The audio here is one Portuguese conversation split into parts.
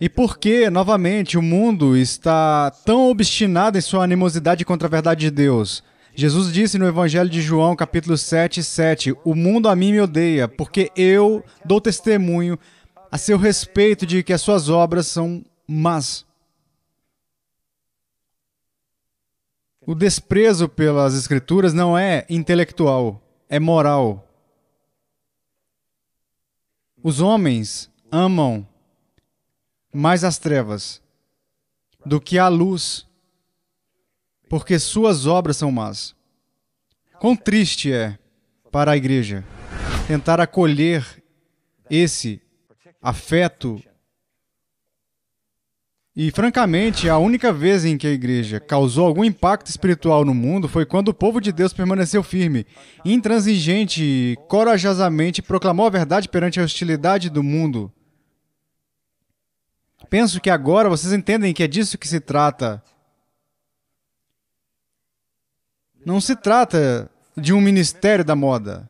E por que, novamente, o mundo está tão obstinado em sua animosidade contra a verdade de Deus? Jesus disse no Evangelho de João, capítulo 7:7, o mundo a mim me odeia, porque eu dou testemunho a seu respeito de que as suas obras são más. O desprezo pelas Escrituras não é intelectual, é moral. Os homens amam mais as trevas do que a luz, porque suas obras são más. Quão triste é para a igreja tentar acolher esse afeto. E, francamente, a única vez em que a igreja causou algum impacto espiritual no mundo foi quando o povo de Deus permaneceu firme, intransigente e corajosamente proclamou a verdade perante a hostilidade do mundo. Penso que agora vocês entendem que é disso que se trata. Não se trata de um ministério da moda,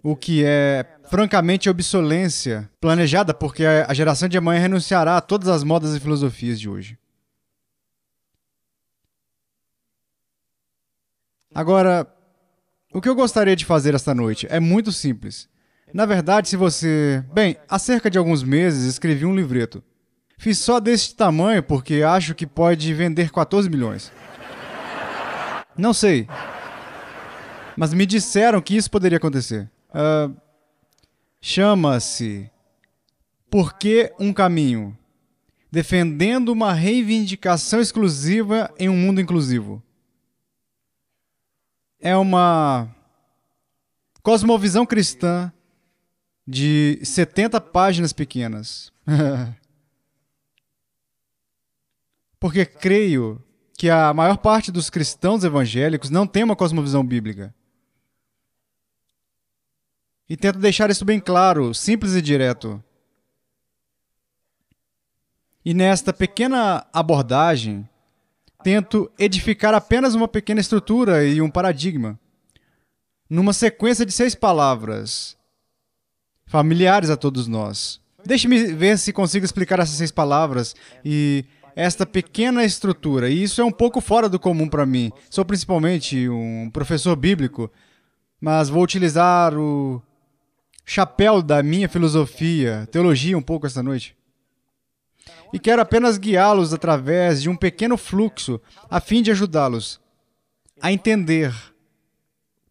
o que é, francamente, obsolescência planejada, porque a geração de amanhã renunciará a todas as modas e filosofias de hoje. Agora, o que eu gostaria de fazer esta noite é muito simples. Na verdade, se você... Bem, há cerca de alguns meses escrevi um livreto. Fiz só deste tamanho porque acho que pode vender 14 milhões. Não sei. Mas me disseram que isso poderia acontecer. Chama-se Por que um Caminho? Defendendo uma reivindicação exclusiva em um mundo inclusivo. É uma cosmovisão cristã de 70 páginas pequenas. Porque creio que a maior parte dos cristãos evangélicos não tem uma cosmovisão bíblica. E tento deixar isso bem claro, simples e direto. E nesta pequena abordagem, tento edificar apenas uma pequena estrutura e um paradigma, numa sequência de 6 palavras, familiares a todos nós. Deixe-me ver se consigo explicar essas 6 palavras e esta pequena estrutura. E isso é um pouco fora do comum para mim. Sou principalmente um professor bíblico, mas vou utilizar o chapéu da minha filosofia, teologia um pouco esta noite. E quero apenas guiá-los através de um pequeno fluxo, a fim de ajudá-los a entender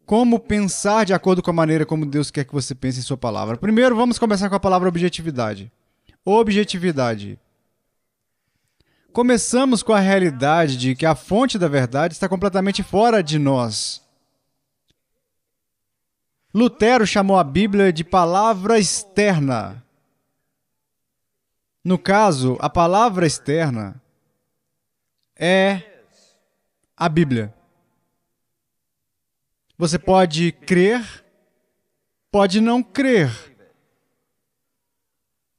como pensar de acordo com a maneira como Deus quer que você pense em sua palavra. Primeiro, vamos começar com a palavra objetividade. Objetividade. Começamos com a realidade de que a fonte da verdade está completamente fora de nós. Lutero chamou a Bíblia de palavra externa. No caso, a palavra externa é a Bíblia. Você pode crer, pode não crer,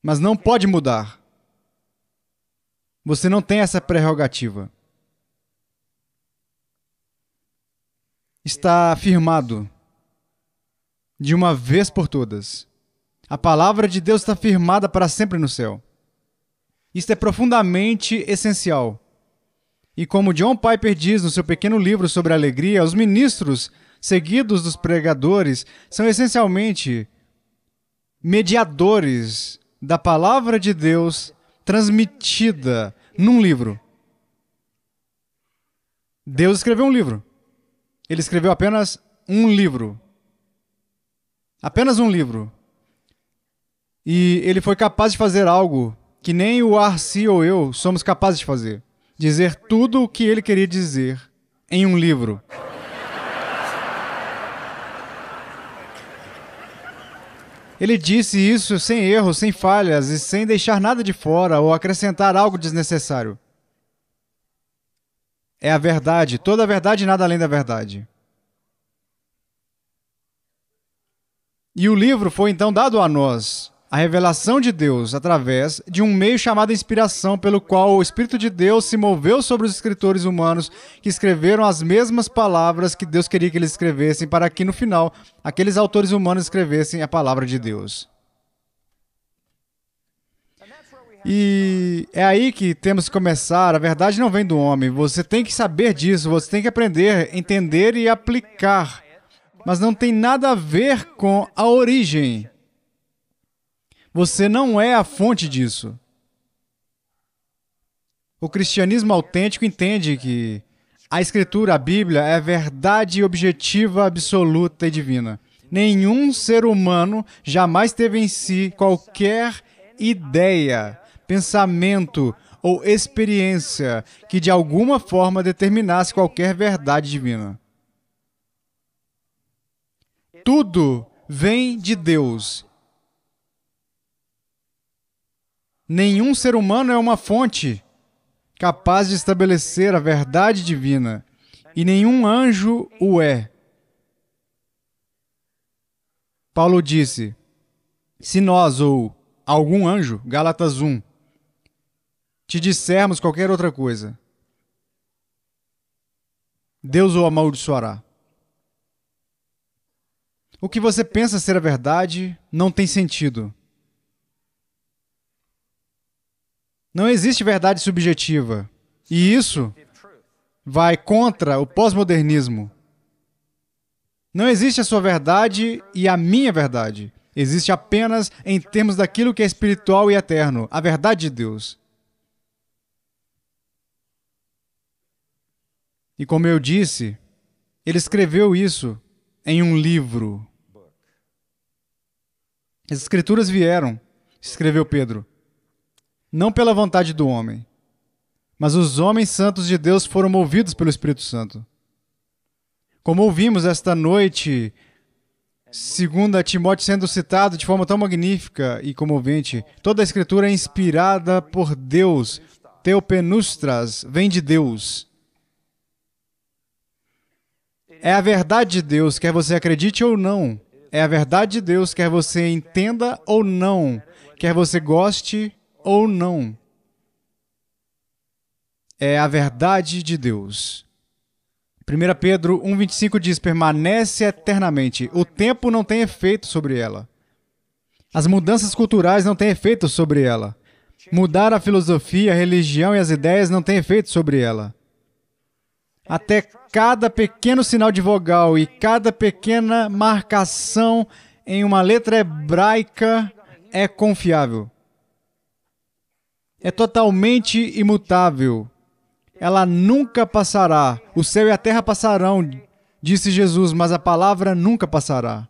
mas não pode mudar. Você não tem essa prerrogativa. Está afirmado de uma vez por todas. A palavra de Deus está firmada para sempre no céu. Isto é profundamente essencial. E como John Piper diz no seu pequeno livro sobre a alegria, os ministros seguidos dos pregadores são essencialmente mediadores da palavra de Deus transmitida num livro. Deus escreveu um livro. Ele escreveu apenas um livro. Apenas um livro. E ele foi capaz de fazer algo que nem o Arci ou eu somos capazes de fazer. Dizer tudo o que ele queria dizer em um livro. Ele disse isso sem erros, sem falhas e sem deixar nada de fora ou acrescentar algo desnecessário. É a verdade, toda a verdade e nada além da verdade. E o livro foi então dado a nós, a revelação de Deus, através de um meio chamado inspiração, pelo qual o Espírito de Deus se moveu sobre os escritores humanos que escreveram as mesmas palavras que Deus queria que eles escrevessem, para que, no final, aqueles autores humanos escrevessem a palavra de Deus. E é aí que temos que começar. A verdade não vem do homem. Você tem que saber disso, você tem que aprender, entender e aplicar. Mas não tem nada a ver com a origem. Você não é a fonte disso. O cristianismo autêntico entende que a Escritura, a Bíblia, é verdade objetiva, absoluta e divina. Nenhum ser humano jamais teve em si qualquer ideia, pensamento ou experiência que de alguma forma determinasse qualquer verdade divina. Tudo vem de Deus. Nenhum ser humano é uma fonte capaz de estabelecer a verdade divina, e nenhum anjo o é. Paulo disse, se nós ou algum anjo, Gálatas 1, te dissermos qualquer outra coisa, Deus o amaldiçoará. O que você pensa ser a verdade não tem sentido. Não existe verdade subjetiva. E isso vai contra o pós-modernismo. Não existe a sua verdade e a minha verdade. Existe apenas em termos daquilo que é espiritual e eterno, a verdade de Deus. E como eu disse, ele escreveu isso em um livro. As Escrituras vieram, escreveu Pedro, não pela vontade do homem, mas os homens santos de Deus foram movidos pelo Espírito Santo. Como ouvimos esta noite, 2 Timóteo sendo citado de forma tão magnífica e comovente, toda a Escritura é inspirada por Deus, Theopneustos, vem de Deus. É a verdade de Deus, quer você acredite ou não. É a verdade de Deus, quer você entenda ou não, quer você goste ou não. É a verdade de Deus. 1 Pedro 1,25 diz, permanece eternamente. O tempo não tem efeito sobre ela. As mudanças culturais não têm efeito sobre ela. Mudar a filosofia, a religião e as ideias não têm efeito sobre ela. Até cada pequeno sinal de vogal e cada pequena marcação em uma letra hebraica é confiável. É totalmente imutável. Ela nunca passará. O céu e a terra passarão, disse Jesus, mas a palavra nunca passará.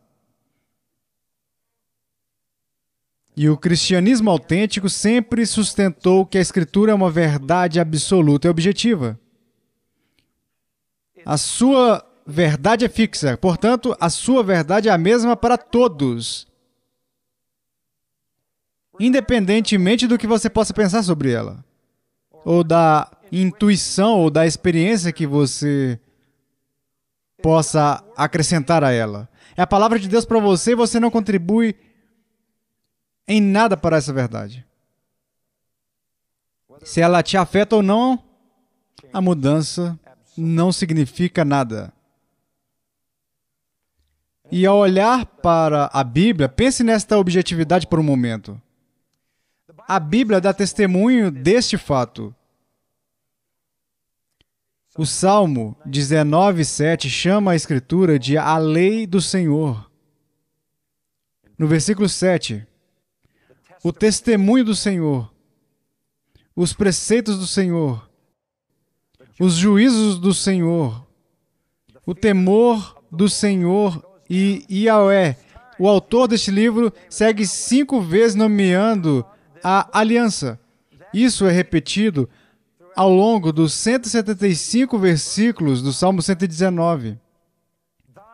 E o cristianismo autêntico sempre sustentou que a Escritura é uma verdade absoluta e objetiva. A sua verdade é fixa, portanto, a sua verdade é a mesma para todos, independentemente do que você possa pensar sobre ela, ou da intuição ou da experiência que você possa acrescentar a ela. É a palavra de Deus para você e você não contribui em nada para essa verdade. Se ela te afeta ou não, a mudança não significa nada. E ao olhar para a Bíblia, pense nesta objetividade por um momento. A Bíblia dá testemunho deste fato. O Salmo 19:7 chama a Escritura de a lei do Senhor. No versículo 7, o testemunho do Senhor, os preceitos do Senhor, os juízos do Senhor, o temor do Senhor e Yahweh. O autor deste livro segue 5 vezes nomeando a aliança. Isso é repetido ao longo dos 175 versículos do Salmo 119.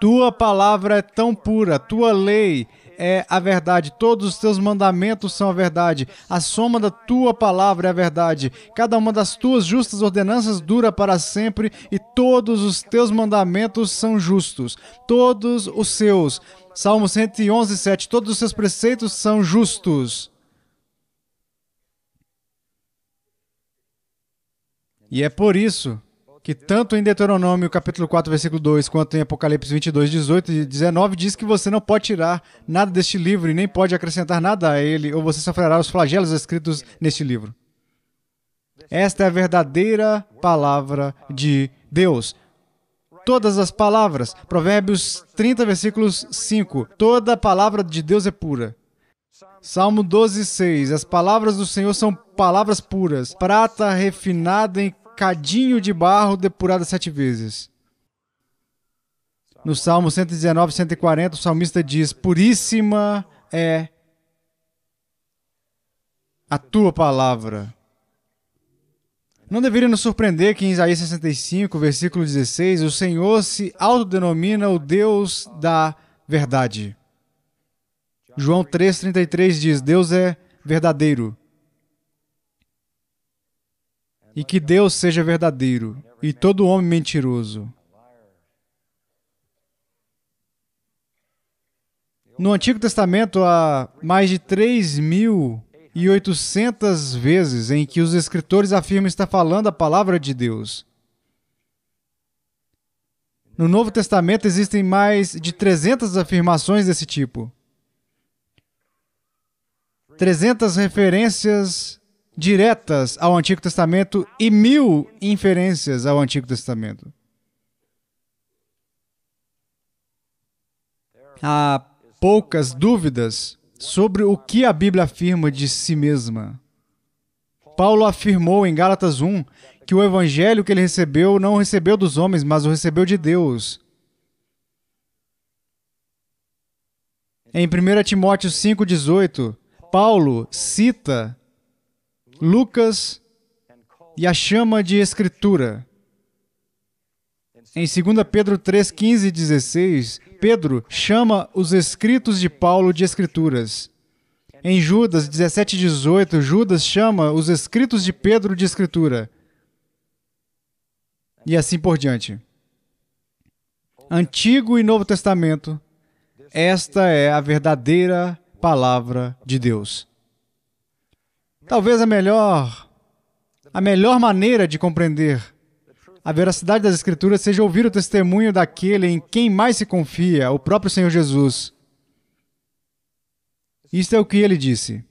Tua palavra é tão pura, tua lei é a verdade, todos os teus mandamentos são a verdade, a soma da tua palavra é a verdade, cada uma das tuas justas ordenanças dura para sempre e todos os teus mandamentos são justos, todos os seus. Salmo 111:7, todos os seus preceitos são justos. E é por isso que tanto em Deuteronômio capítulo 4, versículo 2, quanto em Apocalipse 22, 18 e 19, diz que você não pode tirar nada deste livro e nem pode acrescentar nada a ele, ou você sofrerá os flagelos escritos neste livro. Esta é a verdadeira palavra de Deus. Todas as palavras. Provérbios 30, versículos 5. Toda a palavra de Deus é pura. Salmo 12, 6. As palavras do Senhor são palavras puras. Prata refinada em cadinho de barro depurada 7 vezes. No Salmo 119, 140, o salmista diz: puríssima é a tua palavra. Não deveria nos surpreender que em Isaías 65, versículo 16, o Senhor se autodenomina o Deus da verdade. João 3,33 diz: Deus é verdadeiro. E que Deus seja verdadeiro, e todo homem mentiroso. No Antigo Testamento, há mais de 3.800 vezes em que os escritores afirmam estar falando a palavra de Deus. No Novo Testamento existem mais de 300 afirmações desse tipo. 300 referências diretas ao Antigo Testamento e 1.000 inferências ao Antigo Testamento. Há poucas dúvidas sobre o que a Bíblia afirma de si mesma. Paulo afirmou em Gálatas 1 que o evangelho que ele recebeu não o recebeu dos homens, mas o recebeu de Deus. Em 1 Timóteo 5,18, Paulo cita Lucas e a chama de Escritura. Em 2 Pedro 3, 15 e 16, Pedro chama os escritos de Paulo de Escrituras. Em Judas 17 e 18, Judas chama os escritos de Pedro de Escritura. E assim por diante. Antigo e Novo Testamento, esta é a verdadeira palavra de Deus. Talvez a melhor maneira de compreender a veracidade das Escrituras seja ouvir o testemunho daquele em quem mais se confia, o próprio Senhor Jesus. Isto é o que ele disse: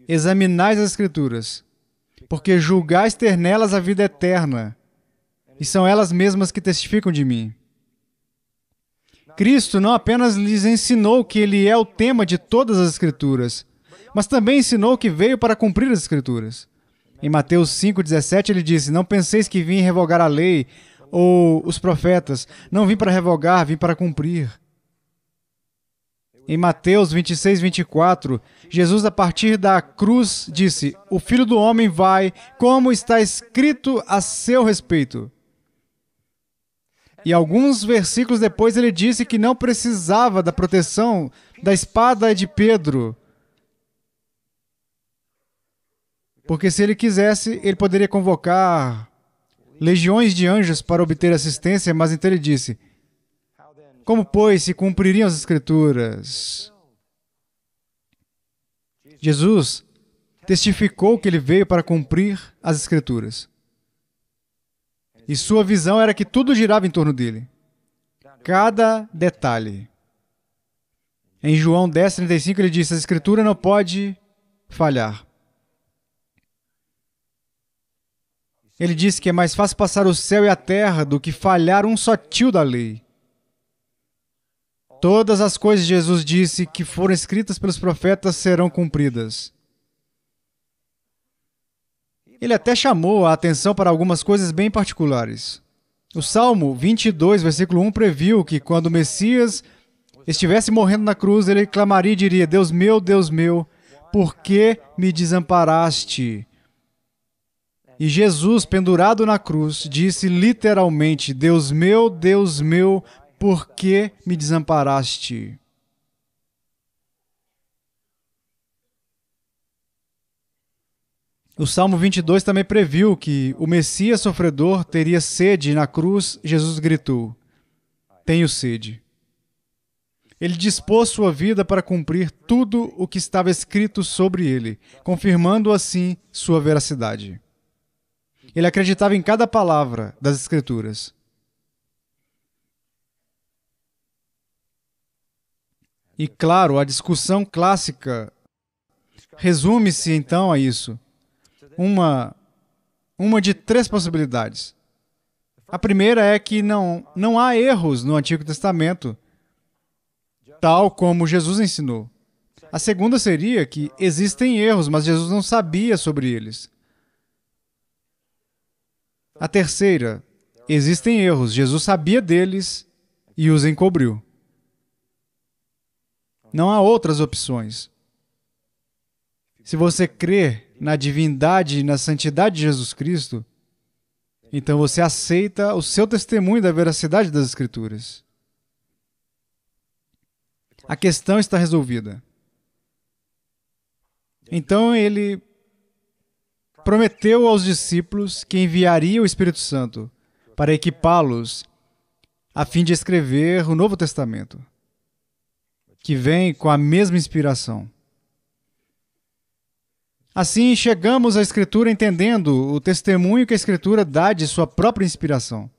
examinais as Escrituras, porque julgais ter nelas a vida eterna, e são elas mesmas que testificam de mim. Cristo não apenas lhes ensinou que ele é o tema de todas as Escrituras, mas também ensinou que veio para cumprir as Escrituras. Em Mateus 5,17 ele disse: não penseis que vim revogar a lei ou os profetas. Não vim para revogar, vim para cumprir. Em Mateus 26, 24, Jesus, a partir da cruz, disse: o Filho do Homem vai, como está escrito a seu respeito. E alguns versículos depois ele disse que não precisava da proteção da espada de Pedro, porque se ele quisesse, ele poderia convocar legiões de anjos para obter assistência, mas então ele disse: como, pois, se cumpririam as Escrituras? Jesus testificou que ele veio para cumprir as Escrituras. E sua visão era que tudo girava em torno dele. Cada detalhe. Em João 10,35 ele disse: a Escritura não pode falhar. Ele disse que é mais fácil passar o céu e a terra do que falhar um só tio da lei. Todas as coisas, Jesus disse, que foram escritas pelos profetas serão cumpridas. Ele até chamou a atenção para algumas coisas bem particulares. O Salmo 22, versículo 1, previu que quando o Messias estivesse morrendo na cruz, ele clamaria e diria: Deus meu, por que me desamparaste? E Jesus, pendurado na cruz, disse literalmente: Deus meu, por que me desamparaste? O Salmo 22 também previu que o Messias sofredor teria sede e na cruz. Jesus gritou: tenho sede. Ele dispôs sua vida para cumprir tudo o que estava escrito sobre ele, confirmando assim sua veracidade. Ele acreditava em cada palavra das Escrituras. E claro, a discussão clássica resume-se então a isso. Uma de três possibilidades. A primeira é que não há erros no Antigo Testamento, tal como Jesus ensinou. A segunda seria que existem erros, mas Jesus não sabia sobre eles. A terceira, existem erros, Jesus sabia deles e os encobriu. Não há outras opções. Se você crê na divindade e na santidade de Jesus Cristo, então você aceita o seu testemunho da veracidade das Escrituras. A questão está resolvida. Então ele prometeu aos discípulos que enviaria o Espírito Santo para equipá-los a fim de escrever o Novo Testamento, que vem com a mesma inspiração. Assim, chegamos à Escritura entendendo o testemunho que a Escritura dá de sua própria inspiração.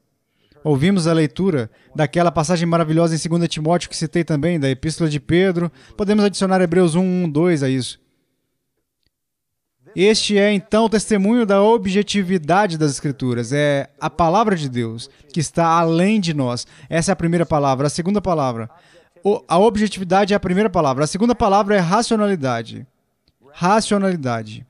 Ouvimos a leitura daquela passagem maravilhosa em 2 Timóteo, que citei também, da Epístola de Pedro. Podemos adicionar Hebreus 1, 1, 2 a isso. Este é, então, o testemunho da objetividade das Escrituras. É a palavra de Deus, que está além de nós. Essa é a primeira palavra. A segunda palavra. A objetividade é a primeira palavra. A segunda palavra é racionalidade. Racionalidade.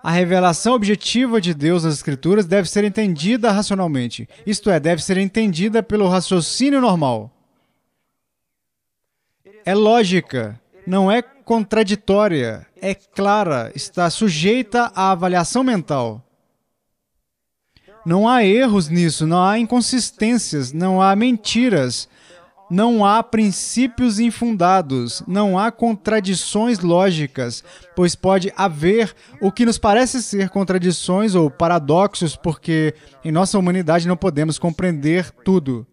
A revelação objetiva de Deus nas Escrituras deve ser entendida racionalmente. Isto é, deve ser entendida pelo raciocínio normal. É lógica, não é contraditória, é clara, está sujeita à avaliação mental. Não há erros nisso, não há inconsistências, não há mentiras, não há princípios infundados, não há contradições lógicas, pois pode haver o que nos parece ser contradições ou paradoxos, porque em nossa humanidade não podemos compreender tudo.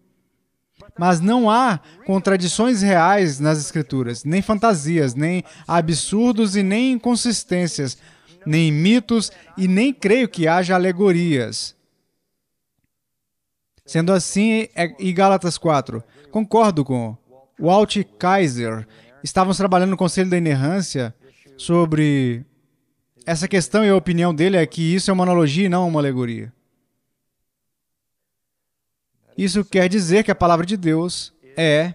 Mas não há contradições reais nas Escrituras, nem fantasias, nem absurdos e nem inconsistências, nem mitos e nem creio que haja alegorias. Sendo assim, e Gálatas 4, concordo com Walt Kaiser. Estávamos trabalhando no Conselho da Inerrância sobre essa questão e a opinião dele é que isso é uma analogia e não uma alegoria. Isso quer dizer que a palavra de Deus é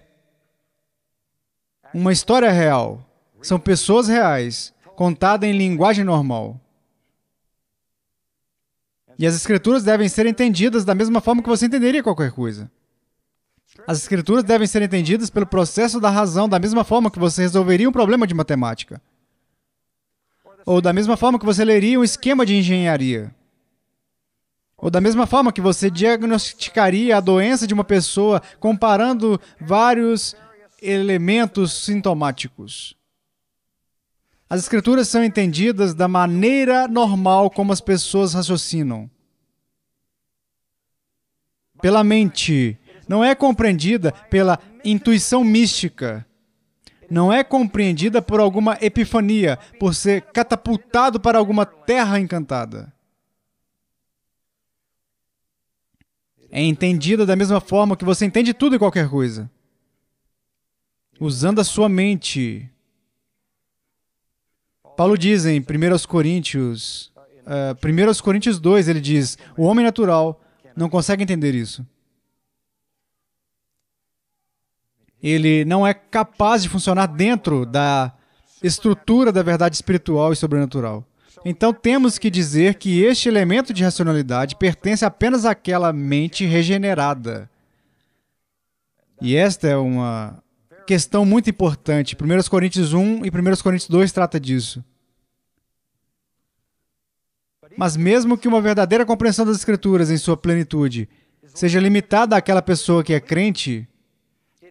uma história real. São pessoas reais, contada em linguagem normal. E as Escrituras devem ser entendidas da mesma forma que você entenderia qualquer coisa. As Escrituras devem ser entendidas pelo processo da razão, da mesma forma que você resolveria um problema de matemática. Ou da mesma forma que você leria um esquema de engenharia. Ou da mesma forma que você diagnosticaria a doença de uma pessoa comparando vários elementos sintomáticos. As Escrituras são entendidas da maneira normal como as pessoas raciocinam. Pela mente. Não é compreendida pela intuição mística. Não é compreendida por alguma epifania, por ser catapultado para alguma terra encantada. É entendida da mesma forma que você entende tudo e qualquer coisa. Usando a sua mente. Paulo diz em 1 Coríntios 2, ele diz, o homem natural não consegue entender isso. Ele não é capaz de funcionar dentro da estrutura da verdade espiritual e sobrenatural. Então temos que dizer que este elemento de racionalidade pertence apenas àquela mente regenerada. E esta é uma questão muito importante. 1 Coríntios 1 e 1 Coríntios 2 trata disso. Mas mesmo que uma verdadeira compreensão das Escrituras em sua plenitude seja limitada àquela pessoa que é crente,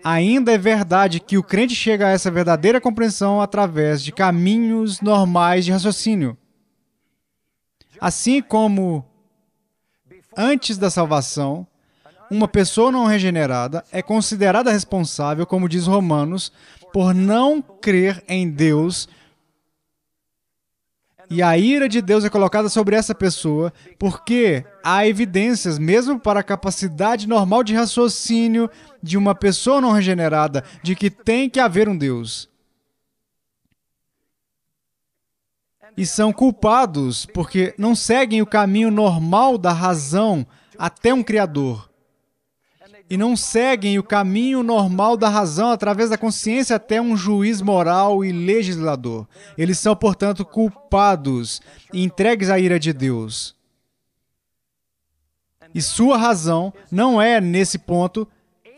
ainda é verdade que o crente chega a essa verdadeira compreensão através de caminhos normais de raciocínio. Assim como antes da salvação, uma pessoa não regenerada é considerada responsável, como diz Romanos, por não crer em Deus E a ira de Deus é colocada sobre essa pessoa porque há evidências, mesmo para a capacidade normal de raciocínio de uma pessoa não regenerada, de que tem que haver um Deus. E são culpados porque não seguem o caminho normal da razão até um Criador. E não seguem o caminho normal da razão através da consciência até um juiz moral e legislador. Eles são, portanto, culpados e entregues à ira de Deus. E sua razão não é, nesse ponto,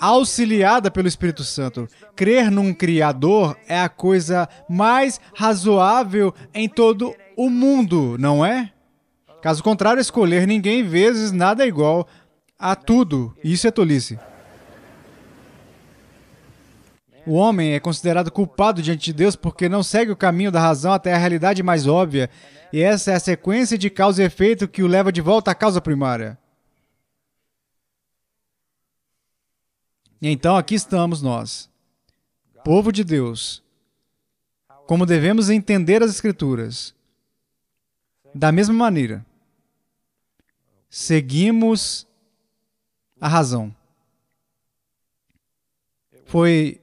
auxiliada pelo Espírito Santo. Crer num Criador é a coisa mais razoável em todo o mundo, não é? Caso contrário, escolher ninguém vezes nada é igual a tudo. Isso é tolice. O homem é considerado culpado diante de Deus porque não segue o caminho da razão até a realidade mais óbvia, e essa é a sequência de causa e efeito que o leva de volta à causa primária. E então aqui estamos nós, povo de Deus, como devemos entender as Escrituras. Da mesma maneira, seguimos a razão. Foi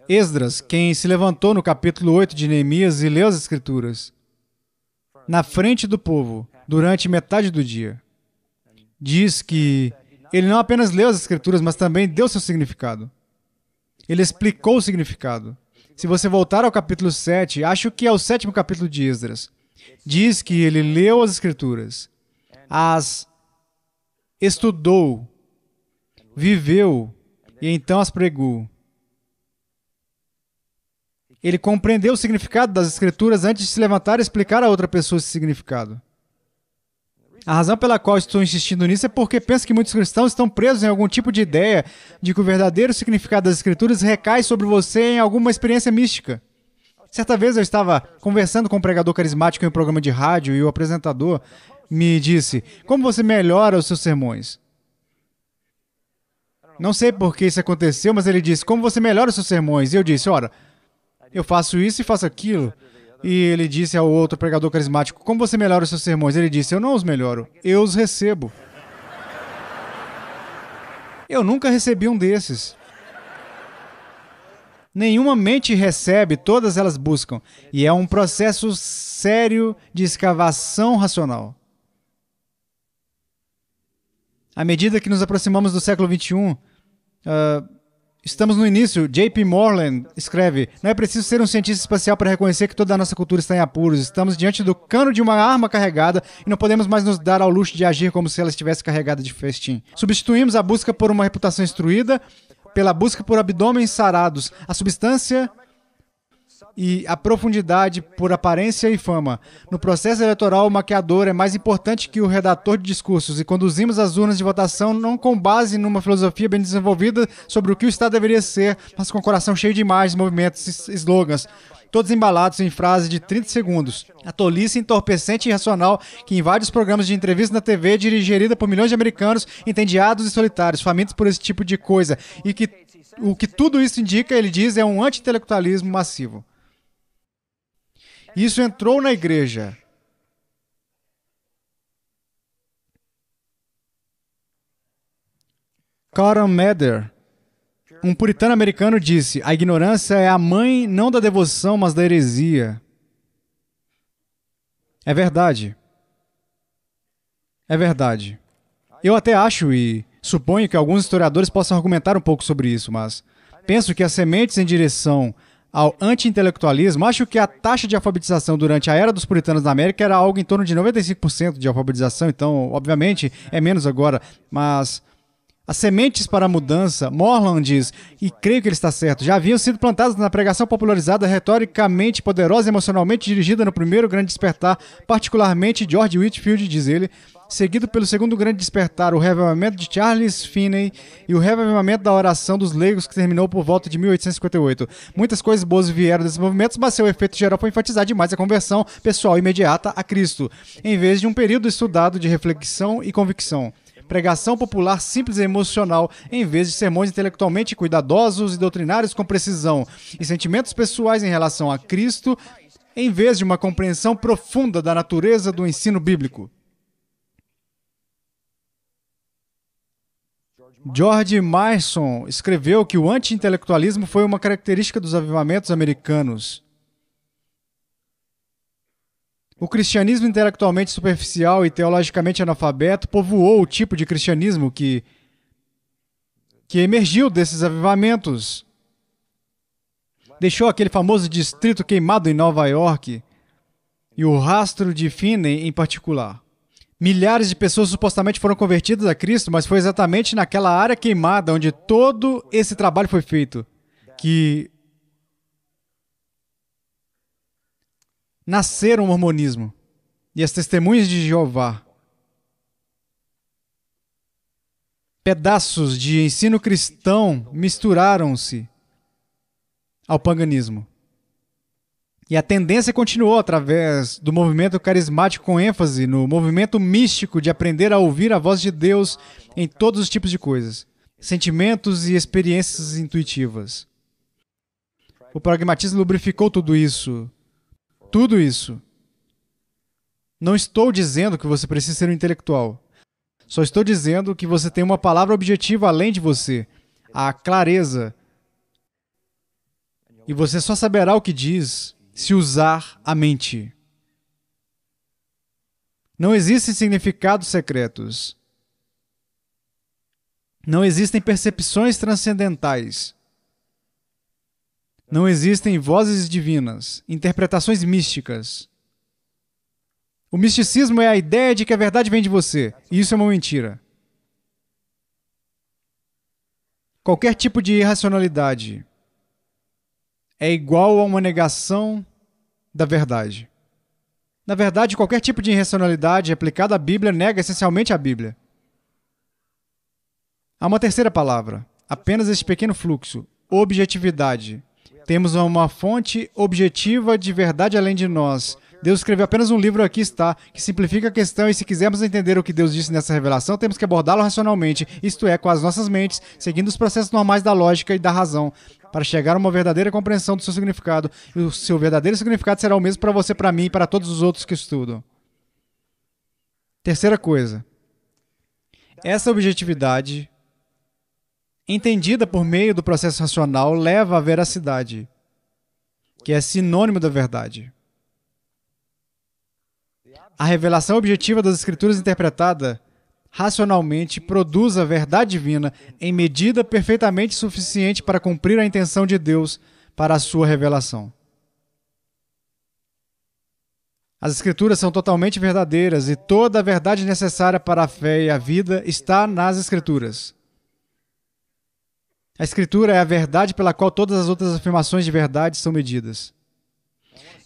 Esdras quem se levantou no capítulo 8 de Neemias e leu as Escrituras na frente do povo durante metade do dia. Diz que ele não apenas leu as Escrituras, mas também deu seu significado. Ele explicou o significado. Se você voltar ao capítulo 7, acho que é o 7º capítulo de Esdras, diz que ele leu as Escrituras, as estudou, viveu e então as pregou. Ele compreendeu o significado das Escrituras antes de se levantar e explicar a outra pessoa esse significado. A razão pela qual estou insistindo nisso é porque penso que muitos cristãos estão presos em algum tipo de ideia de que o verdadeiro significado das Escrituras recai sobre você em alguma experiência mística. Certa vez eu estava conversando com um pregador carismático em um programa de rádio e o apresentador me disse: como você melhora os seus sermões? Não sei por que isso aconteceu, mas ele disse: como você melhora os seus sermões? E eu disse: ora, eu faço isso e faço aquilo. E ele disse ao outro pregador carismático: como você melhora os seus sermões? Ele disse: eu não os melhoro, eu os recebo. Eu nunca recebi um desses. Nenhuma mente recebe, todas elas buscam. E é um processo sério de escavação racional. À medida que nos aproximamos do século XXI, estamos no início. J.P. Moreland escreve: não é preciso ser um cientista espacial para reconhecer que toda a nossa cultura está em apuros. Estamos diante do cano de uma arma carregada e não podemos mais nos dar ao luxo de agir como se ela estivesse carregada de festim. Substituímos a busca por uma reputação instruída pela busca por abdômenes sarados, a substância e a profundidade por aparência e fama. No processo eleitoral, o maquiador é mais importante que o redator de discursos e conduzimos as urnas de votação não com base numa filosofia bem desenvolvida sobre o que o Estado deveria ser, mas com o coração cheio de imagens, movimentos e slogans, todos embalados em frases de 30 segundos. A tolice entorpecente e irracional que invade os programas de entrevista na TV, dirigida por milhões de americanos entediados e solitários, famintos por esse tipo de coisa. E que o que tudo isso indica, ele diz, é um anti-intelectualismo massivo. Isso entrou na igreja. Cotton Mather, um puritano americano, disse: a ignorância é a mãe não da devoção, mas da heresia. É verdade. É verdade. Eu até acho e suponho que alguns historiadores possam argumentar um pouco sobre isso, mas penso que as sementes em direção ao anti-intelectualismo, acho que a taxa de alfabetização durante a era dos puritanos na América era algo em torno de 95% de alfabetização, então, obviamente, é menos agora, mas as sementes para a mudança, Moreland diz, e creio que ele está certo, já haviam sido plantadas na pregação popularizada, retoricamente poderosa e emocionalmente dirigida no primeiro grande despertar, particularmente George Whitefield, diz ele, seguido pelo segundo grande despertar, o revivamento de Charles Finney e o revivamento da oração dos leigos que terminou por volta de 1858. Muitas coisas boas vieram desses movimentos, mas seu efeito geral foi enfatizar demais a conversão pessoal imediata a Cristo, em vez de um período estudado de reflexão e convicção. Pregação popular simples e emocional, em vez de sermões intelectualmente cuidadosos e doutrinários com precisão, e sentimentos pessoais em relação a Cristo em vez de uma compreensão profunda da natureza do ensino bíblico. George Mason escreveu que o anti-intelectualismo foi uma característica dos avivamentos americanos. O cristianismo intelectualmente superficial e teologicamente analfabeto povoou o tipo de cristianismo que emergiu desses avivamentos. Deixou aquele famoso distrito queimado em Nova York e o rastro de Finney em particular. Milhares de pessoas supostamente foram convertidas a Cristo, mas foi exatamente naquela área queimada onde todo esse trabalho foi feito que nasceram o mormonismo e as testemunhas de Jeová. Pedaços de ensino cristão misturaram-se ao paganismo. E a tendência continuou através do movimento carismático com ênfase no movimento místico de aprender a ouvir a voz de Deus em todos os tipos de coisas, sentimentos e experiências intuitivas. O pragmatismo lubrificou tudo isso. Tudo isso. Não estou dizendo que você precisa ser um intelectual. Só estou dizendo que você tem uma palavra objetiva além de você, a clareza. E você só saberá o que diz se usar a mente. Não existem significados secretos. Não existem percepções transcendentais. Não existem vozes divinas, interpretações místicas. O misticismo é a ideia de que a verdade vem de você, e isso é uma mentira. Qualquer tipo de irracionalidade é igual a uma negação da verdade. Na verdade, qualquer tipo de irracionalidade aplicada à Bíblia nega essencialmente a Bíblia. Há uma terceira palavra, apenas este pequeno fluxo, objetividade. Temos uma fonte objetiva de verdade além de nós. Deus escreveu apenas um livro, aqui está, que simplifica a questão, e se quisermos entender o que Deus disse nessa revelação, temos que abordá-lo racionalmente, isto é, com as nossas mentes, seguindo os processos normais da lógica e da razão, para chegar a uma verdadeira compreensão do seu significado. E o seu verdadeiro significado será o mesmo para você, para mim e para todos os outros que estudam. Terceira coisa. Essa objetividade, entendida por meio do processo racional, leva à veracidade, que é sinônimo da verdade. A revelação objetiva das Escrituras interpretada racionalmente produz a verdade divina em medida perfeitamente suficiente para cumprir a intenção de Deus para a sua revelação. As Escrituras são totalmente verdadeiras e toda a verdade necessária para a fé e a vida está nas Escrituras. A Escritura é a verdade pela qual todas as outras afirmações de verdade são medidas.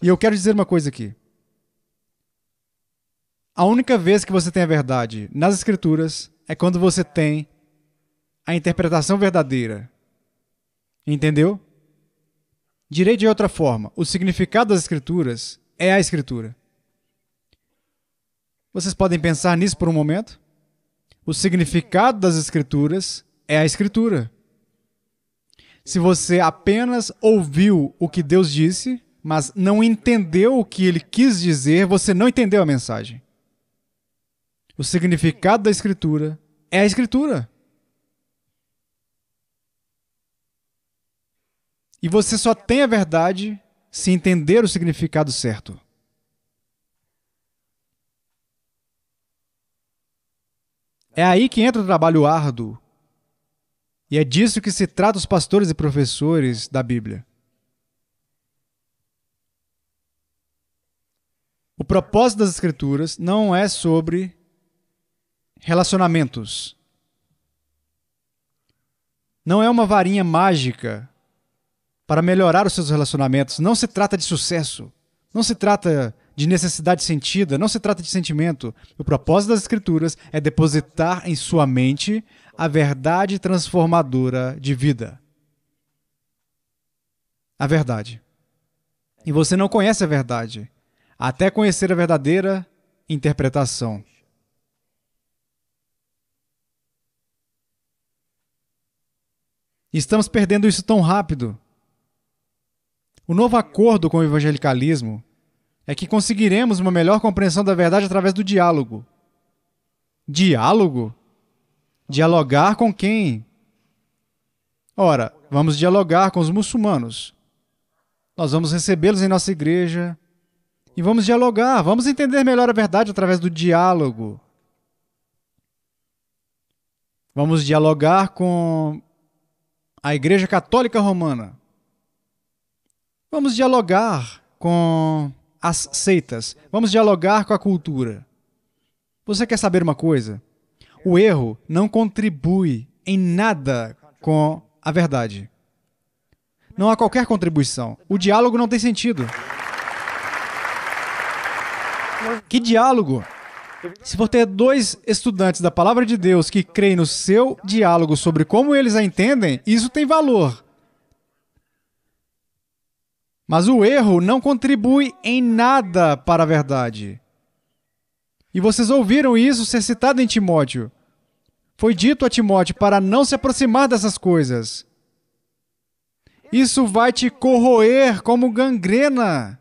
E eu quero dizer uma coisa aqui. A única vez que você tem a verdade nas Escrituras é quando você tem a interpretação verdadeira. Entendeu? Direi de outra forma, o significado das Escrituras é a Escritura. Vocês podem pensar nisso por um momento? O significado das Escrituras é a Escritura. Se você apenas ouviu o que Deus disse, mas não entendeu o que Ele quis dizer, você não entendeu a mensagem. O significado da Escritura é a Escritura. E você só tem a verdade se entender o significado certo. É aí que entra o trabalho árduo. E é disso que se trata os pastores e professores da Bíblia. O propósito das Escrituras não é sobre relacionamentos. Não é uma varinha mágica para melhorar os seus relacionamentos. Não se trata de sucesso. Não se trata de necessidade sentida. Não se trata de sentimento. O propósito das Escrituras é depositar em sua mente a verdade transformadora de vida. A verdade. E você não conhece a verdade até conhecer a verdadeira interpretação. Estamos perdendo isso tão rápido. O novo acordo com o evangelicalismo é que conseguiremos uma melhor compreensão da verdade através do diálogo. Diálogo? Dialogar com quem? Ora, vamos dialogar com os muçulmanos. Nós vamos recebê-los em nossa igreja e vamos dialogar, vamos entender melhor a verdade através do diálogo. Vamos dialogar com a Igreja Católica Romana. Vamos dialogar com as seitas. Vamos dialogar com a cultura. Você quer saber uma coisa? O erro não contribui em nada com a verdade. Não há qualquer contribuição. O diálogo não tem sentido. Que diálogo? Se for ter dois estudantes da Palavra de Deus que creem no seu diálogo sobre como eles a entendem, isso tem valor. Mas o erro não contribui em nada para a verdade. E vocês ouviram isso ser citado em Timóteo. Foi dito a Timóteo para não se aproximar dessas coisas. Isso vai te corroer como gangrena.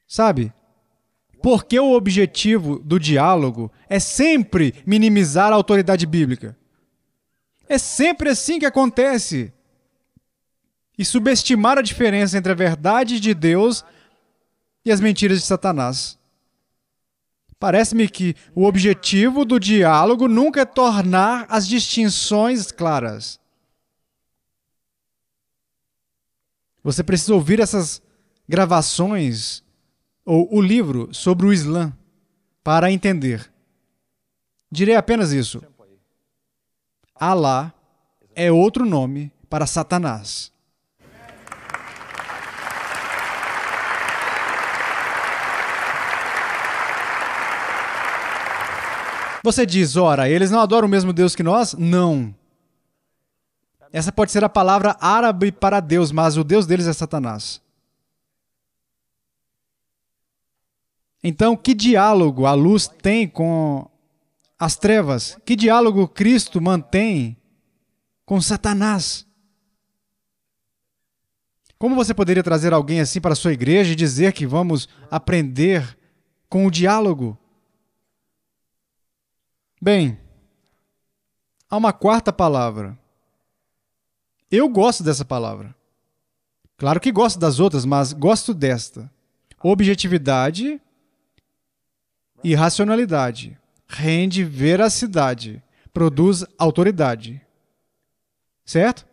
Sabe? Porque o objetivo do diálogo é sempre minimizar a autoridade bíblica. É sempre assim que acontece. E subestimar a diferença entre a verdade de Deus e as mentiras de Satanás. Parece-me que o objetivo do diálogo nunca é tornar as distinções claras. Você precisa ouvir essas gravações ou o livro sobre o Islã para entender. Direi apenas isso. Alá é outro nome para Satanás. Você diz, ora, eles não adoram o mesmo Deus que nós? Não. Essa pode ser a palavra árabe para Deus, mas o Deus deles é Satanás. Então, que diálogo a luz tem com as trevas? Que diálogo Cristo mantém com Satanás? Como você poderia trazer alguém assim para a sua igreja e dizer que vamos aprender com o diálogo? Bem, há uma quarta palavra. Eu gosto dessa palavra. Claro que gosto das outras, mas gosto desta. Objetividade e racionalidade. Rende veracidade. Produz autoridade. Certo?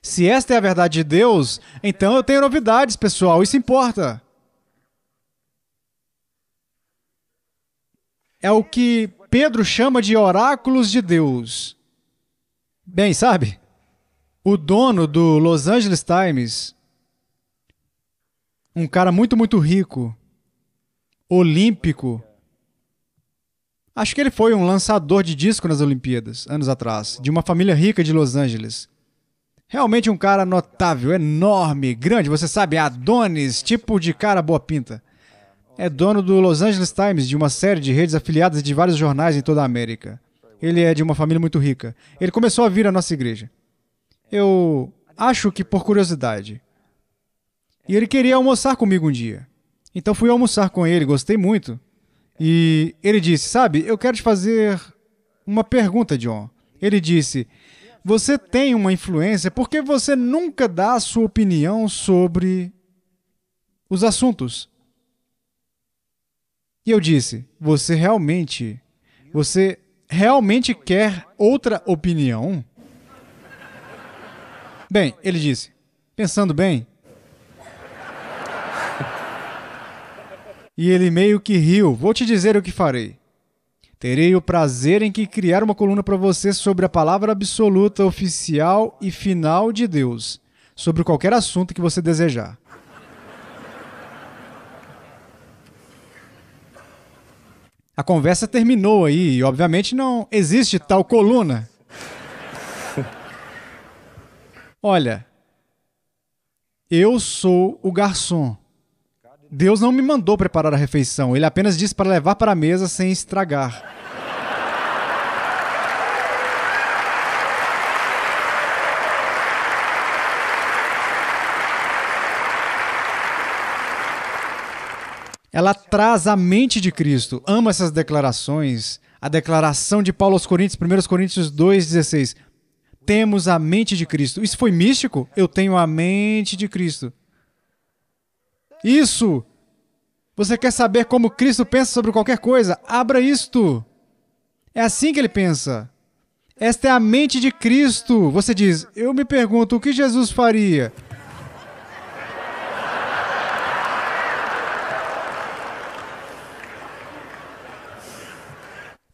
Se esta é a verdade de Deus, então eu tenho novidades, pessoal. Isso importa. É o que Pedro chama de oráculos de Deus. Bem, sabe? O dono do Los Angeles Times, um cara muito, muito rico, olímpico, acho que ele foi um lançador de disco nas Olimpíadas, anos atrás, de uma família rica de Los Angeles. Realmente um cara notável, enorme, grande, você sabe, Adonis, tipo de cara boa pinta. É dono do Los Angeles Times, de uma série de redes afiliadas de vários jornais em toda a América. Ele é de uma família muito rica. Ele começou a vir à nossa igreja. Eu acho que por curiosidade. E ele queria almoçar comigo um dia. Então fui almoçar com ele, gostei muito. E ele disse, sabe, eu quero te fazer uma pergunta, John. Ele disse, você tem uma influência porque você nunca dá a sua opinião sobre os assuntos. E eu disse, você realmente quer outra opinião? Bem, ele disse, pensando bem. E ele meio que riu. Vou te dizer o que farei. Terei o prazer em que criar uma coluna para você sobre a palavra absoluta, oficial e final de Deus, sobre qualquer assunto que você desejar. A conversa terminou aí e, obviamente, não existe tal coluna. Olha, eu sou o garçom. Deus não me mandou preparar a refeição, ele apenas disse para levar para a mesa sem estragar. Ela traz a mente de Cristo. Amo essas declarações. A declaração de Paulo aos Coríntios, 1 Coríntios 2,16. Temos a mente de Cristo. Isso foi místico? Eu tenho a mente de Cristo. Isso! Você quer saber como Cristo pensa sobre qualquer coisa? Abra isto! É assim que ele pensa. Esta é a mente de Cristo. Você diz, eu me pergunto, o que Jesus faria?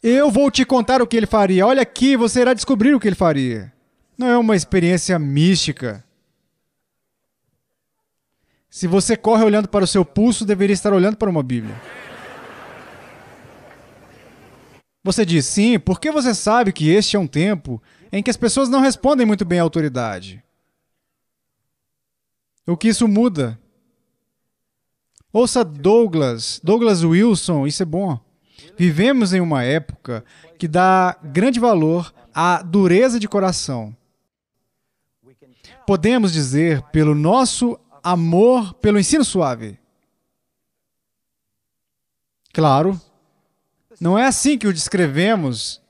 Eu vou te contar o que ele faria. Olha aqui, você irá descobrir o que ele faria. Não é uma experiência mística. Se você corre olhando para o seu pulso, deveria estar olhando para uma Bíblia. Você diz, sim, porque você sabe que este é um tempo em que as pessoas não respondem muito bem à autoridade. O que isso muda? Ouça Douglas Wilson, isso é bom. Vivemos em uma época que dá grande valor à dureza de coração. Podemos dizer, pelo nosso amor pelo ensino suave. Claro, não é assim que o descrevemos.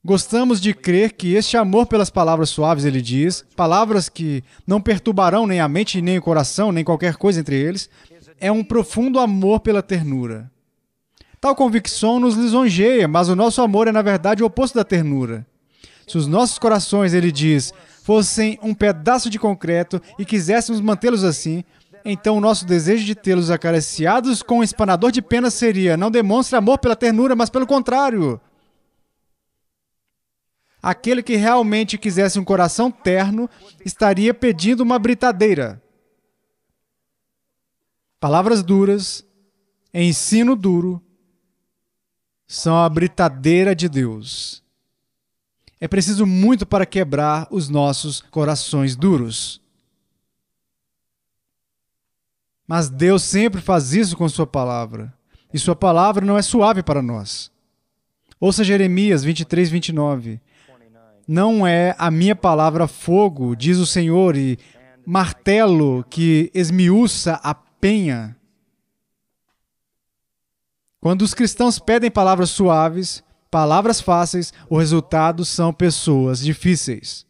Gostamos de crer que este amor pelas palavras suaves, ele diz, palavras que não perturbarão nem a mente, nem o coração, nem qualquer coisa entre eles, é um profundo amor pela ternura. Tal convicção nos lisonjeia, mas o nosso amor é, na verdade, o oposto da ternura. Se os nossos corações, ele diz, fossem um pedaço de concreto e quiséssemos mantê-los assim, então o nosso desejo de tê-los acariciados com um espanador de penas seria, não demonstra amor pela ternura, mas pelo contrário. Aquele que realmente quisesse um coração terno estaria pedindo uma britadeira. Palavras duras, ensino duro, são a britadeira de Deus. É preciso muito para quebrar os nossos corações duros. Mas Deus sempre faz isso com sua palavra. E sua palavra não é suave para nós. Ouça Jeremias 23, 29. Não é a minha palavra fogo, diz o Senhor, e martelo que esmiuça a penha. Quando os cristãos pedem palavras suaves, palavras fáceis, o resultado são pessoas difíceis.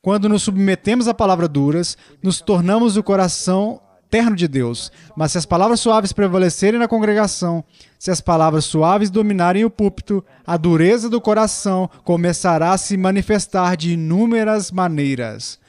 Quando nos submetemos a palavras duras, nos tornamos o coração terno de Deus. Mas se as palavras suaves prevalecerem na congregação, se as palavras suaves dominarem o púlpito, a dureza do coração começará a se manifestar de inúmeras maneiras.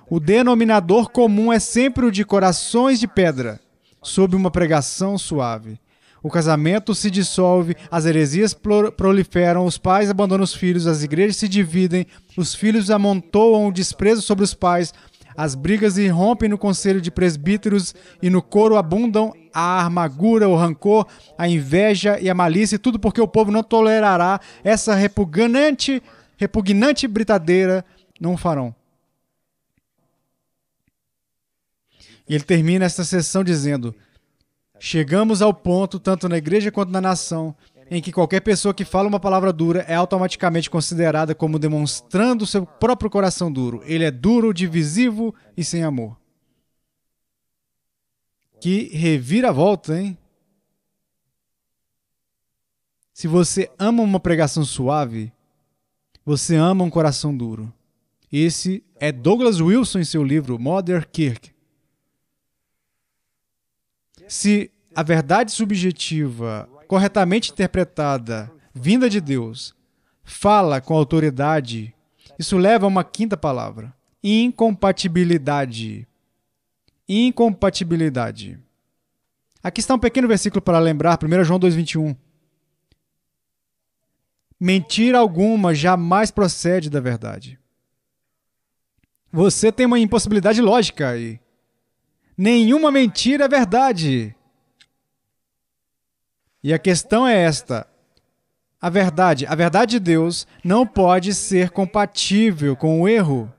O denominador comum é sempre o de corações de pedra, sob uma pregação suave. O casamento se dissolve, as heresias proliferam, os pais abandonam os filhos, as igrejas se dividem, os filhos amontoam o desprezo sobre os pais, as brigas irrompem no conselho de presbíteros e no coro abundam a amargura, o rancor, a inveja e a malícia, tudo porque o povo não tolerará essa repugnante britadeira, não o farão. E ele termina esta sessão dizendo: chegamos ao ponto, tanto na igreja quanto na nação, em que qualquer pessoa que fala uma palavra dura é automaticamente considerada como demonstrando seu próprio coração duro. Ele é duro, divisivo e sem amor. Que reviravolta, hein? Se você ama uma pregação suave, você ama um coração duro. Esse é Douglas Wilson em seu livro Modern Kirk. Se a verdade subjetiva, corretamente interpretada, vinda de Deus, fala com autoridade, isso leva a uma quinta palavra: incompatibilidade. Incompatibilidade. Aqui está um pequeno versículo para lembrar, 1 João 2,21. Mentira alguma jamais procede da verdade. Você tem uma impossibilidade lógica aí. Nenhuma mentira é verdade. E a questão é esta: a verdade de Deus não pode ser compatível com o erro.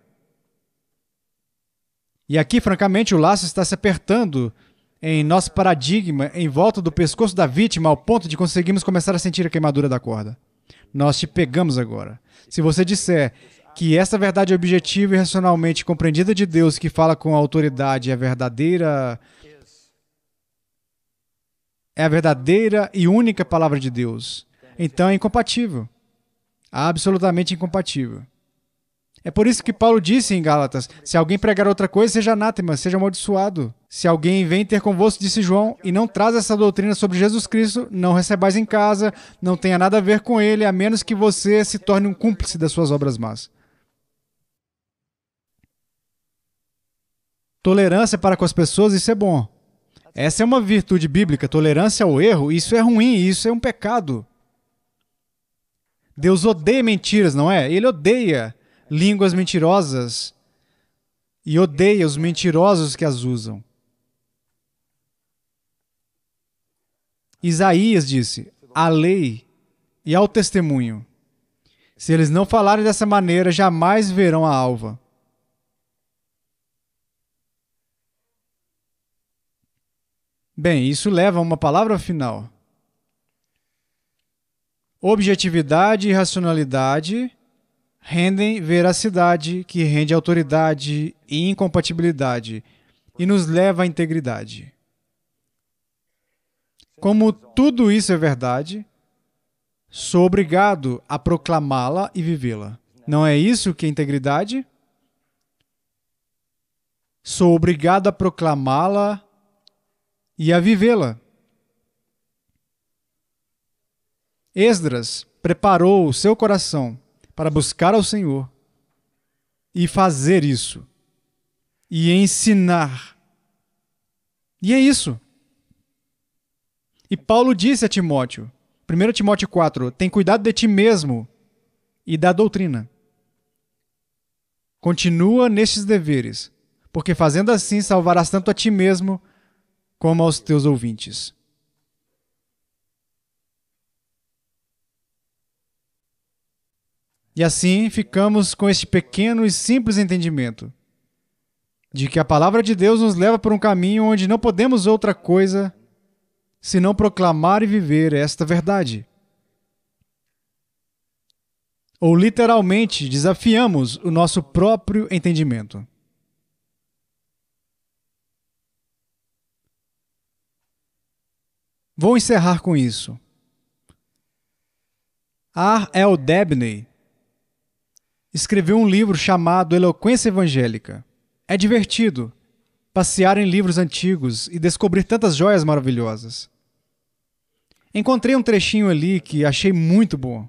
E aqui, francamente, o laço está se apertando em nosso paradigma em volta do pescoço da vítima ao ponto de conseguirmos começar a sentir a queimadura da corda. Nós te pegamos agora. Se você disser, que essa verdade objetiva e racionalmente compreendida de Deus, que fala com autoridade, é a verdadeira e única palavra de Deus, então é incompatível. Absolutamente incompatível. É por isso que Paulo disse em Gálatas, se alguém pregar outra coisa, seja anátema, seja amaldiçoado. Se alguém vem ter convosco, disse João, e não traz essa doutrina sobre Jesus Cristo, não recebais em casa, não tenha nada a ver com ele, a menos que você se torne um cúmplice das suas obras más. Tolerância para com as pessoas, isso é bom. Essa é uma virtude bíblica. Tolerância ao erro, isso é ruim, isso é um pecado. Deus odeia mentiras, não é? Ele odeia línguas mentirosas e odeia os mentirosos que as usam. Isaías disse, à lei e ao testemunho, se eles não falarem dessa maneira, jamais verão a alva. Bem, isso leva a uma palavra final. Objetividade e racionalidade rendem veracidade, que rende autoridade e incompatibilidade, e nos leva à integridade. Como tudo isso é verdade, sou obrigado a proclamá-la e vivê-la. Não é isso que é integridade? Sou obrigado a proclamá-la e a vivê-la. Esdras preparou o seu coração para buscar ao Senhor e fazer isso, e ensinar. E é isso. E Paulo disse a Timóteo, 1 Timóteo 4, tem cuidado de ti mesmo e da doutrina. Continua nestes deveres, porque fazendo assim salvarás tanto a ti mesmo como aos teus ouvintes. E assim ficamos com este pequeno e simples entendimento de que a palavra de Deus nos leva por um caminho onde não podemos outra coisa senão proclamar e viver esta verdade. Ou literalmente desafiamos o nosso próprio entendimento. Vou encerrar com isso. R.L. Dabney escreveu um livro chamado Eloquência Evangélica. É divertido passear em livros antigos e descobrir tantas joias maravilhosas. Encontrei um trechinho ali que achei muito bom.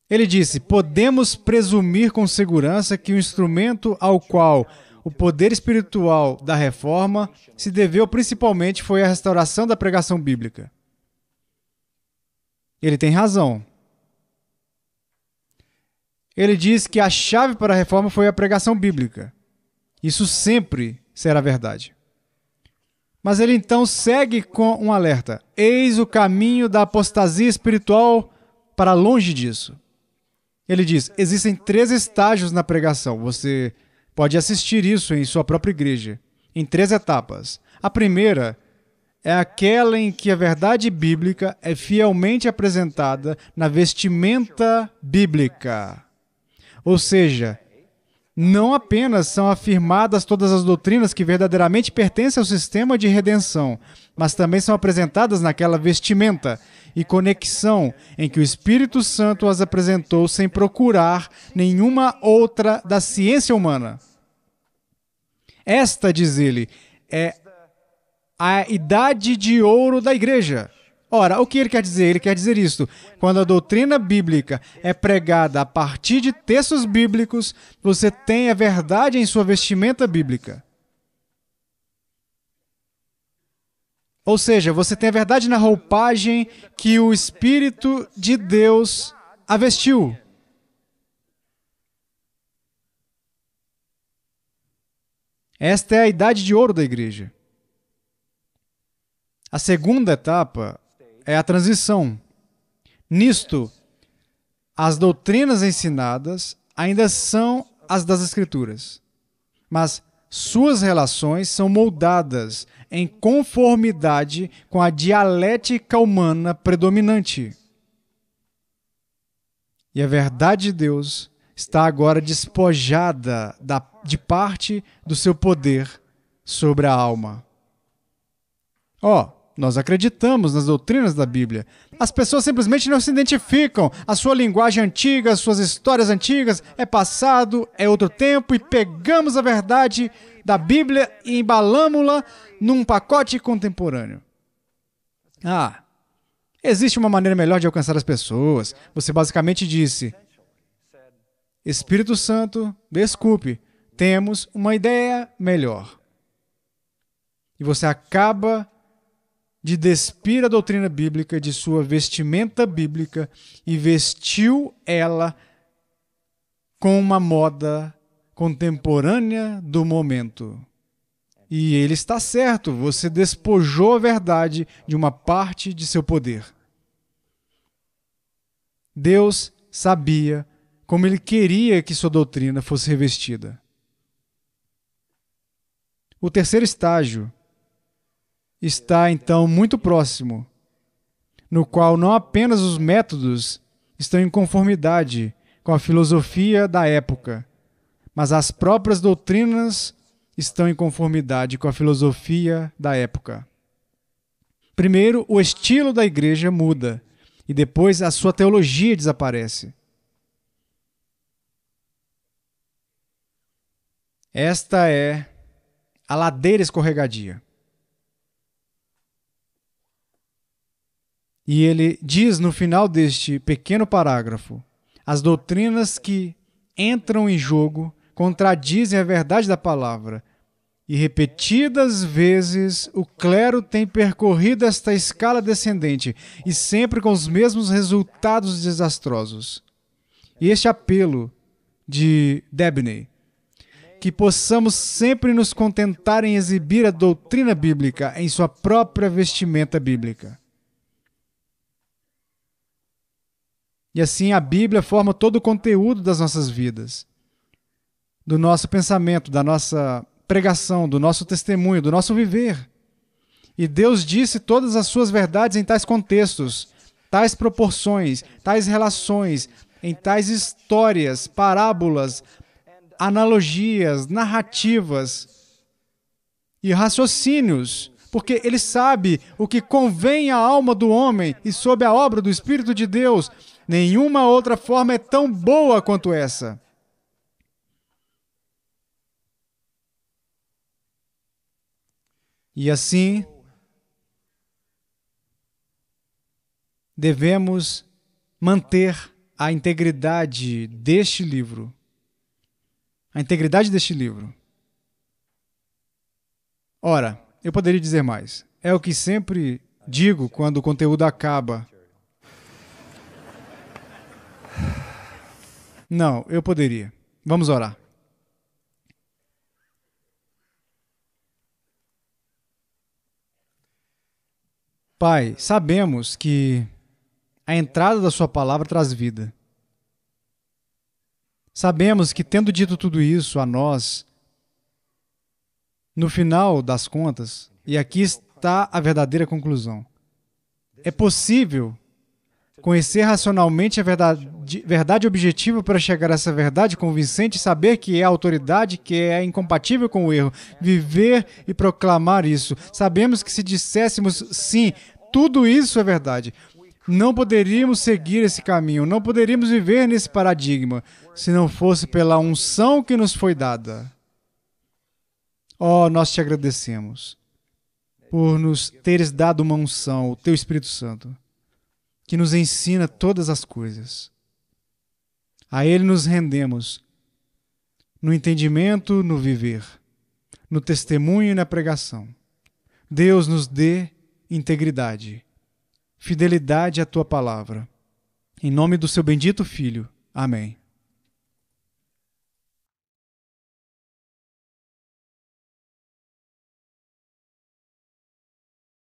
Ele disse, podemos presumir com segurança que o instrumento ao qual o poder espiritual da reforma se deveu principalmente foi a restauração da pregação bíblica. Ele tem razão. Ele diz que a chave para a reforma foi a pregação bíblica. Isso sempre será verdade. Mas ele então segue com um alerta. Eis o caminho da apostasia espiritual para longe disso. Ele diz, existem 3 estágios na pregação. Você pode assistir isso em sua própria igreja, em 3 etapas. A primeira é aquela em que a verdade bíblica é fielmente apresentada na vestimenta bíblica. Ou seja, não apenas são afirmadas todas as doutrinas que verdadeiramente pertencem ao sistema de redenção, mas também são apresentadas naquela vestimenta e conexão em que o Espírito Santo as apresentou sem procurar nenhuma outra da ciência humana. Esta, diz ele, é a idade de ouro da igreja. Ora, o que ele quer dizer? Ele quer dizer isto. Quando a doutrina bíblica é pregada a partir de textos bíblicos, você tem a verdade em sua vestimenta bíblica. Ou seja, você tem a verdade na roupagem que o Espírito de Deus a vestiu. Esta é a idade de ouro da igreja. A segunda etapa é a transição. Nisto, as doutrinas ensinadas ainda são as das Escrituras, mas suas relações são moldadas em conformidade com a dialética humana predominante. E a verdade de Deus está agora despojada de parte do seu poder sobre a alma. Nós acreditamos nas doutrinas da Bíblia. As pessoas simplesmente não se identificam. A sua linguagem antiga, as suas histórias antigas, é passado, é outro tempo, e pegamos a verdade da Bíblia e embalamos-la num pacote contemporâneo. Existe uma maneira melhor de alcançar as pessoas. Você basicamente disse: Espírito Santo, desculpe, temos uma ideia melhor. E você acaba de despir a doutrina bíblica de sua vestimenta bíblica e vestiu ela com uma moda contemporânea do momento. E ele está certo, você despojou a verdade de uma parte de seu poder. Deus sabia como ele queria que sua doutrina fosse revestida. O terceiro estágio está, então, muito próximo, no qual não apenas os métodos estão em conformidade com a filosofia da época, mas as próprias doutrinas estão em conformidade com a filosofia da época. Primeiro, o estilo da igreja muda, e depois a sua teologia desaparece. Esta é a ladeira escorregadia. E ele diz no final deste pequeno parágrafo: as doutrinas que entram em jogo contradizem a verdade da palavra, e repetidas vezes o clero tem percorrido esta escala descendente, e sempre com os mesmos resultados desastrosos. E este apelo de Dabney, que possamos sempre nos contentar em exibir a doutrina bíblica em sua própria vestimenta bíblica. E assim a Bíblia forma todo o conteúdo das nossas vidas, do nosso pensamento, da nossa pregação, do nosso testemunho, do nosso viver. E Deus disse todas as suas verdades em tais contextos, tais proporções, tais relações, em tais histórias, parábolas, analogias, narrativas e raciocínios, porque Ele sabe o que convém à alma do homem, e sob a obra do Espírito de Deus, nenhuma outra forma é tão boa quanto essa. E assim, devemos manter a integridade deste livro. A integridade deste livro. Ora, eu poderia dizer mais. É o que sempre digo quando o conteúdo acaba. Não, eu poderia. Vamos orar. Pai, sabemos que a entrada da sua palavra traz vida. Sabemos que, tendo dito tudo isso a nós, no final das contas, e aqui está a verdadeira conclusão, é possível conhecer racionalmente a verdade objetiva para chegar a essa verdade convincente, saber que é a autoridade, que é incompatível com o erro, viver e proclamar isso. Sabemos que se disséssemos sim, tudo isso é verdade, não poderíamos seguir esse caminho, não poderíamos viver nesse paradigma, se não fosse pela unção que nos foi dada. Nós te agradecemos por nos teres dado uma unção, o Teu Espírito Santo, que nos ensina todas as coisas. A Ele nos rendemos, no entendimento, no viver, no testemunho e na pregação. Deus nos dê integridade, fidelidade à Tua palavra. Em nome do Seu bendito Filho. Amém.